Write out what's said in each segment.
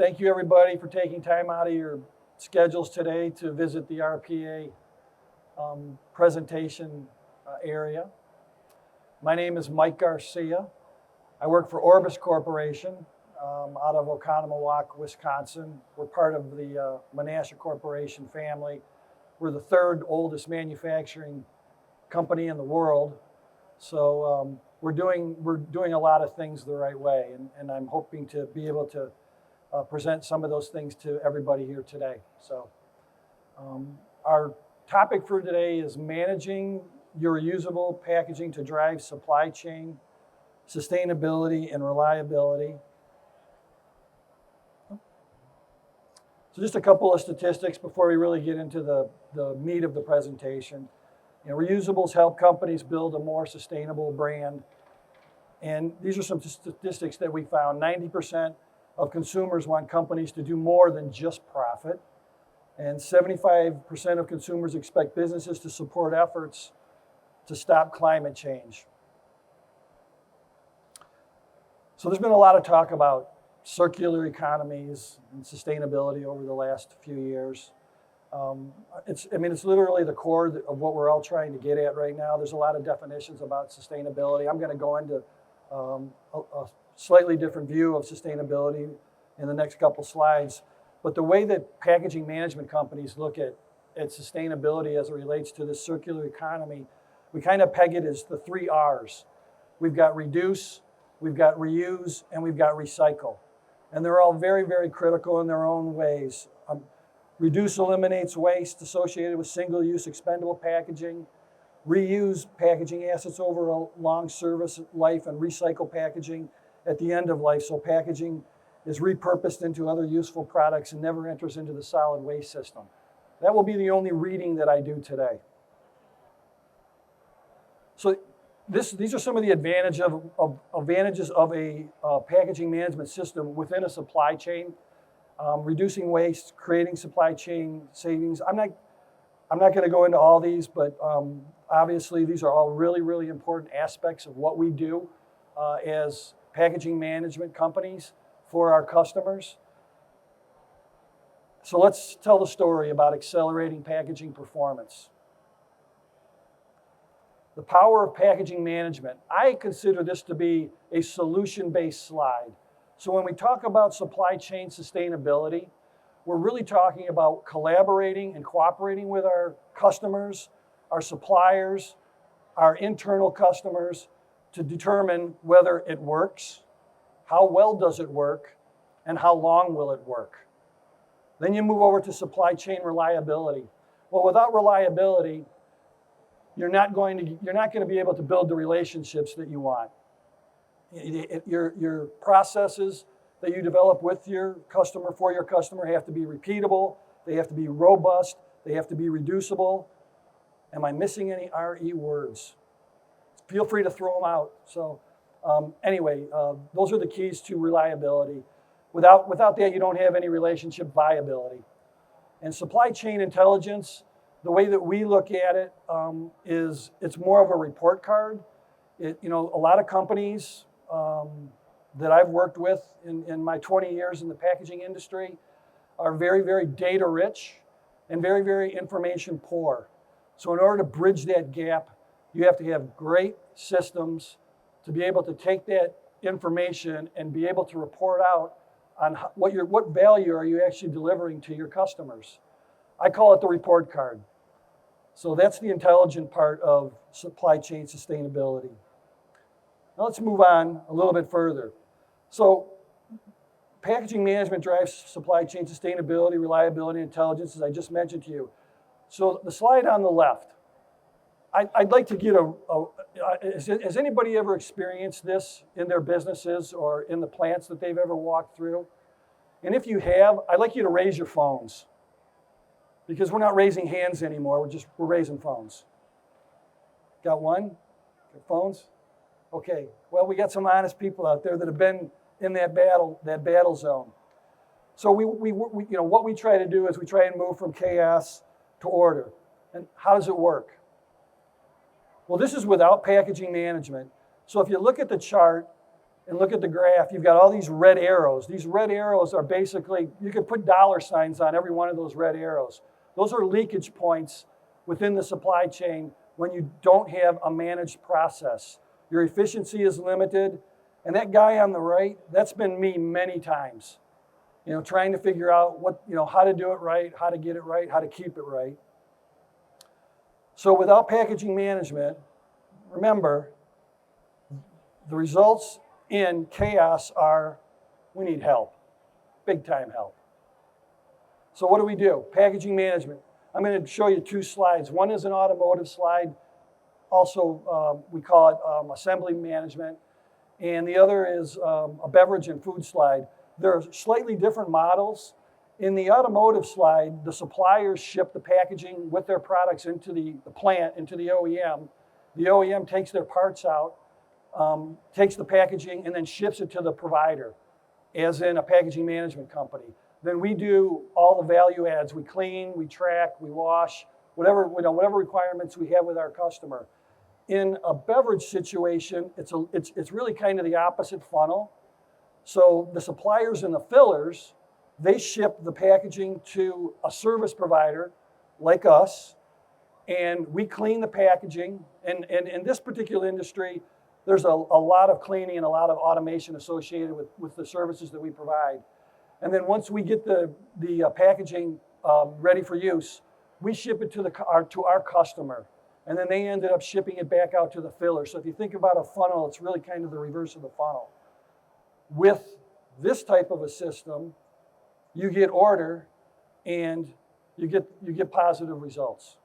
Thank you everybody for taking time out of your schedules today to visit the RPA presentation area. My name is Mike Garcia. I work for ORBIS Corporation out of Oconomowoc, Wisconsin. We're part of the Menasha Corporation family. We're the third oldest manufacturing company in the world. So we're doing a lot of things the right way, and I'm hoping to be able to present some of those things to everybody here today. So our topic for today is managing your reusable packaging to drive supply chain sustainability and reliability. So just a couple of statistics before we really get into the meat of the presentation. Reusables help companies build a more sustainable brand. And these are some statistics that we found. 90% of consumers want companies to do more than just profit. And 75% of consumers expect businesses to support efforts to stop climate change. So there's been a lot of talk about circular economies and sustainability over the last few years. It's literally the core of what we're all trying to get at right now. There's a lot of definitions about sustainability. I'm going to go into a slightly different view of sustainability in the next couple slides. But the way that packaging management companies look at sustainability as it relates to this circular economy, we kind of peg it as the 3 R's. We've got reduce, we've got reuse, and we've got recycle. And they're all very, very critical in their own ways. Reduce eliminates waste associated with single-use expendable packaging. Reuse packaging assets over a long service life, and recycle packaging at the end of life, so packaging is repurposed into other useful products and never enters into the solid waste system. That will be the only reading that I do today. So these are some of the advantages of a packaging management system within a supply chain. Reducing waste, creating supply chain savings. I'm not going to go into all these, but obviously these are all really, really important aspects of what we do as packaging management companies for our customers. So let's tell the story about accelerating packaging performance. The power of packaging management. I consider this to be a solution-based slide. So when we talk about supply chain sustainability, we're really talking about collaborating and cooperating with our customers, our suppliers, our internal customers to determine whether it works, how well does it work, and how long will it work. Then you move over to supply chain reliability. Well, without reliability, you're not going to be able to build the relationships that you want. Your processes that you develop with your customer, for your customer, have to be repeatable, they have to be robust, they have to be reducible. Am I missing any RE words? Feel free to throw them out. So anyway, those are the keys to reliability. Without that, you don't have any relationship viability. And supply chain intelligence, the way that we look at it is it's more of a report card. A lot of companies that I've worked with in my 20 years in the packaging industry are very, very data rich and very, very information poor. So in order to bridge that gap, you have to have great systems to be able to take that information and be able to report out on what value are you actually delivering to your customers. I call it the report card. So that's the intelligent part of supply chain sustainability. Now let's move on a little bit further. So packaging management drives supply chain sustainability, reliability, and intelligence, as I just mentioned to you. So the slide on the left, I'd like to get has anybody ever experienced this in their businesses or in the plants that they've ever walked through? And if you have, I'd like you to raise your phones, because we're not raising hands anymore, we're raising phones. Got one? Got phones? Okay, well, we got some honest people out there that have been in that battle zone. So what we try to do is we try and move from chaos to order. And how does it work? Well, this is without packaging management. So if you look at the chart, and look at the graph, you've got all these red arrows. These red arrows are basically, you could put dollar signs on every one of those red arrows. Those are leakage points within the supply chain when you don't have a managed process. Your efficiency is limited, and that guy on the right, that's been me many times. Trying to figure out how to do it right, how to get it right, how to keep it right. So without packaging management, remember, the results in chaos are, we need help, big time help. So what do? Packaging management. I'm going to show you two slides. One is an automotive slide, also we call it assembly management, and the other is a beverage and food slide. They're slightly different models. In the automotive slide, the suppliers ship the packaging with their products into the plant, into the OEM. The OEM takes their parts out, takes the packaging, and then ships it to the provider, as in a packaging management company. Then we do all the value adds. We clean, we track, we wash, whatever requirements we have with our customer. In a beverage situation, it's really kind of the opposite funnel. So the suppliers and the fillers, they ship the packaging to a service provider like us, and we clean the packaging. And in this particular industry, there's a lot of cleaning and a lot of automation associated with the services that we provide. And then once we get the packaging ready for use, we ship it to our customer. And then they ended up shipping it back out to the filler. So if you think about a funnel, it's really kind of the reverse of the funnel. With this type of a system, you get order and you get positive results.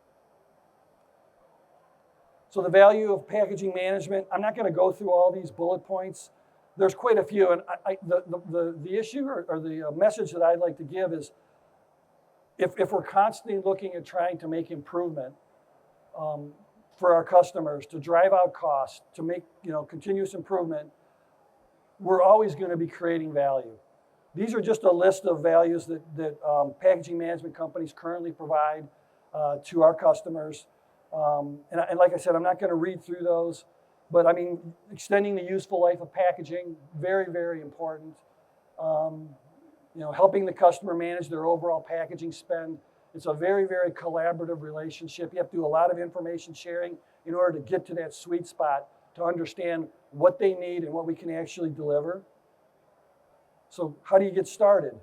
So the value of packaging management, I'm not going to go through all these bullet points. There's quite a few, and the issue or the message that I'd like to give is if we're constantly looking at trying to make improvement for our customers, to drive out costs, to make continuous improvement, we're always going to be creating value. These are just a list of values that packaging management companies currently provide to our customers. And like I said, I'm not going to read through those, but I mean, extending the useful life of packaging, very, very important. Helping the customer manage their overall packaging spend. It's a very, very collaborative relationship. You have to do a lot of information sharing in order to get to that sweet spot to understand what they need and what we can actually deliver. So how do you get started?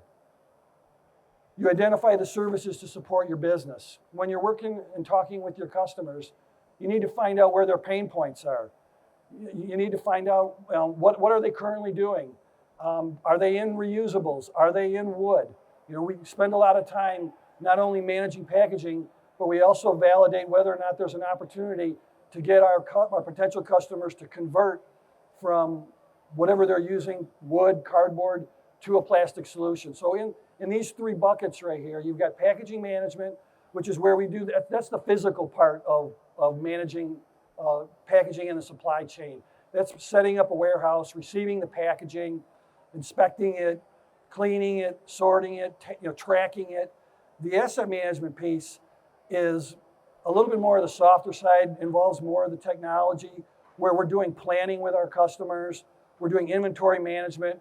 You identify the services to support your business. When you're working and talking with your customers, you need to find out where their pain points are. You need to find out what are they currently doing. Are they in reusables? Are they in wood? We spend a lot of time not only managing packaging, but we also validate whether or not there's an opportunity to get our potential customers to convert from whatever they're using, wood, cardboard, to a plastic solution. So in these three buckets right here, you've got packaging management, which is where we do that. That's the physical part of managing packaging in the supply chain. That's setting up a warehouse, receiving the packaging, inspecting it, cleaning it, sorting it, tracking it. The asset management piece is a little bit more of the softer side, involves more of the technology, where we're doing planning with our customers, we're doing inventory management.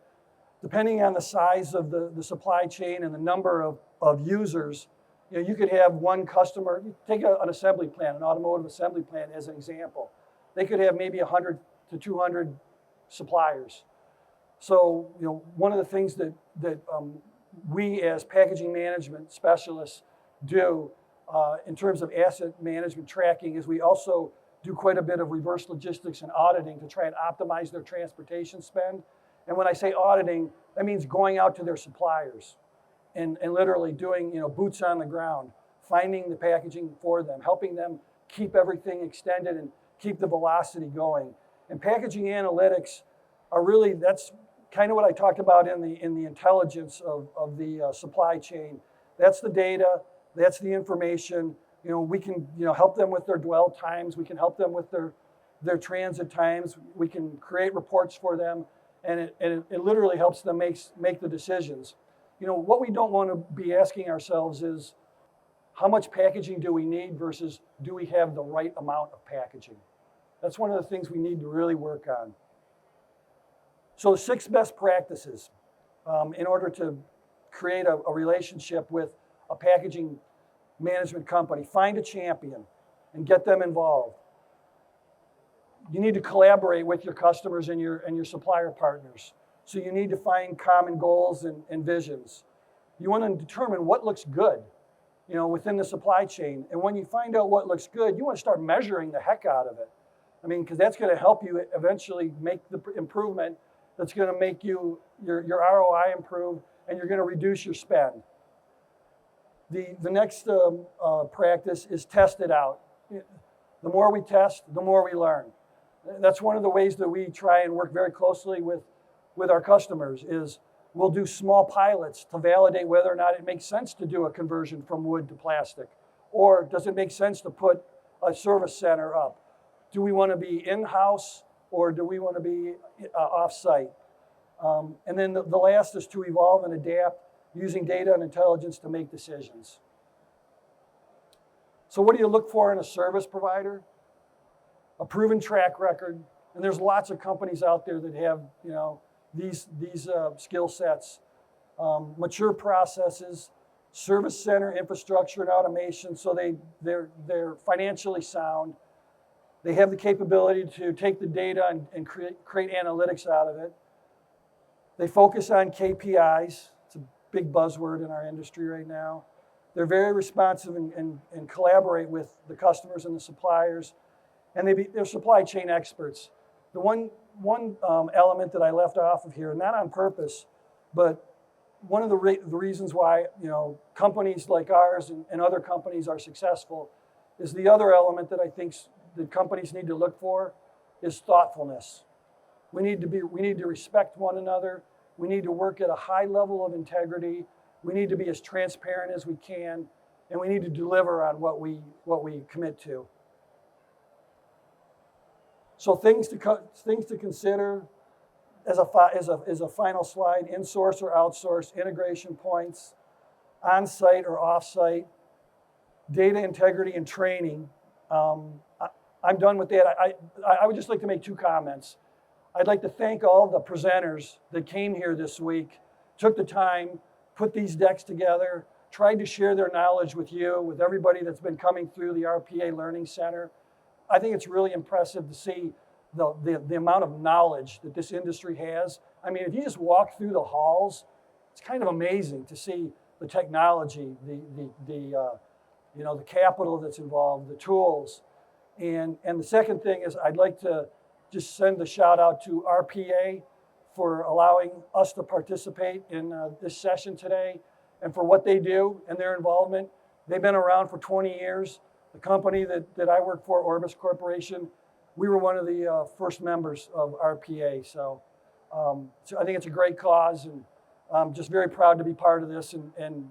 Depending on the size of the supply chain and the number of users, you could have one customer, take an assembly plant, an automotive assembly plant as an example. They could have maybe 100 to 200 suppliers. So, one of the things that we as packaging management specialists do in terms of asset management tracking is we also do quite a bit of reverse logistics and auditing to try and optimize their transportation spend. And when I say auditing, that means going out to their suppliers and literally doing boots on the ground, finding the packaging for them, helping them keep everything extended and keep the velocity going. And packaging analytics are really, that's kind of what I talked about in the intelligence of the supply chain. That's the data, that's the information. We can help them with their dwell times, we can help them with their transit times, we can create reports for them, and it literally helps them make the decisions. What we don't want to be asking ourselves is, how much packaging do we need versus do we have the right amount of packaging? That's one of the things we need to really work on. So 6 best practices in order to create a relationship with a packaging management company. Find a champion and get them involved. You need to collaborate with your customers and your supplier partners. So you need to find common goals and visions. You want to determine what looks good, within the supply chain. And when you find out what looks good, you want to start measuring the heck out of it. I mean, because that's going to help you eventually make the improvement that's going to make your ROI improve, and you're going to reduce your spend. The next practice is test it out. The more we test, the more we learn. That's one of the ways that we try and work very closely with our customers is we'll do small pilots to validate whether or not it makes sense to do a conversion from wood to plastic. Or does it make sense to put a service center up? Do we want to be in-house or do we want to be off-site? And then the last is to evolve and adapt using data and intelligence to make decisions. So what do you look for in a service provider? A proven track record. And there's lots of companies out there that have, these skill sets. Mature processes, service center infrastructure and automation, so they're financially sound. They have the capability to take the data and create analytics out of it. They focus on KPIs. It's a big buzzword in our industry right now. They're very responsive and collaborate with the customers and the suppliers. And they're supply chain experts. The one element that I left off of here, not on purpose, but one of the reasons why companies like ours and other companies are successful is the other element that I think that companies need to look for is thoughtfulness. We need to respect one another. We need to work at a high level of integrity. We need to be as transparent as we can, and we need to deliver on what we commit to. So things to consider as a final slide: in-source or outsource, integration points, on-site or off-site, data integrity and training. I'm done with that. I would just like to make 2 comments. I'd like to thank all the presenters that came here this week, took the time, put these decks together, tried to share their knowledge with you, with everybody that's been coming through the RPA Learning Center. I think it's really impressive to see the amount of knowledge that this industry has. I mean, if you just walk through the halls, it's kind of amazing to see the technology, the capital that's involved, the tools. And the second thing is I'd like to just send a shout out to RPA for allowing us to participate in this session today and for what they do and their involvement. They've been around for 20 years. The company that I work for, ORBIS Corporation, we were one of the first members of RPA. So I think it's a great cause, and I'm just very proud to be part of this. And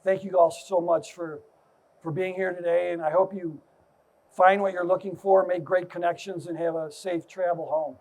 thank you all so much for being here today. And I hope you find what you're looking for, make great connections, and have a safe travel home.